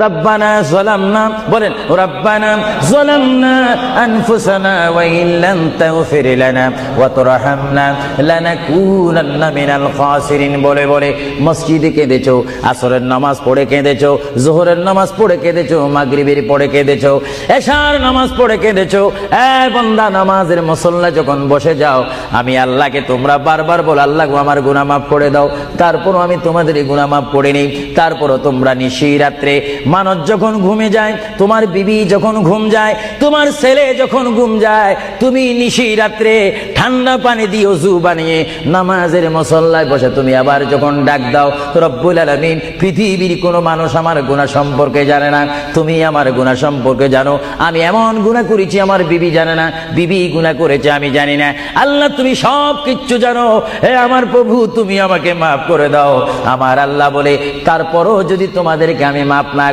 রব্বানা যালামনা বলেন রব্বানা যালামনা আনফুসানা ওয়া ইল্লাম তাগফির লানা ওয়া তুরহামনা লানাকুনান্না মিনাল খাসিরিন বলে বলে মসজিদে কেঁদেছো, আসরের নামাজ পড়ে কেঁদেছো, যোহরের নামাজ পড়ে কেঁদেছো, মাগরিবের পড়ে কেঁদেছো, এশার নামাজ পড়ে কেঁদেছো। এ বান্দা, নামাজের মুসল্লা যখন বসে যাও, আমি আল্লাহকে তোমরা বারবার বলো, আল্লাহ গো আমার গুনাহ মাফ করে দাও। তারপরও আমি তোমাদের গুনাহ মাফ করে নেই। তারপরও তোমরা নিশি রাত্রে মানুষ যখন ঘুমে যায়, তোমার বিবি যখন ঘুম যায়, তোমার ছেলে যখন ঘুম যায়, তুমি নিশি রাত্রে ঠান্ডা পানি দিয়ে ওযু বানিয়ে নামাজের মুসল্লায় বসে তুমি আবার যখন ডাক দাও, রব্বুল আলামিন, পৃথিবীর কোনো মানুষ আমার গুনাহ সম্পর্কে জানে না, তুমি আমার গুনাহ সম্পর্কে জানো। আমি এমন গুনাহ করেছি আমার বিবি জানে না, বিবি গুনাহ করেছে আমি জানি না। আল্লাহ তুমি সব কিচ্ছু জানো। হে আমার প্রভু, তুমি আমাকে মাফ করে দাও। আমার আল্লাহ বলে, তারপরও যদি তোমাদেরকে আমি মাফ না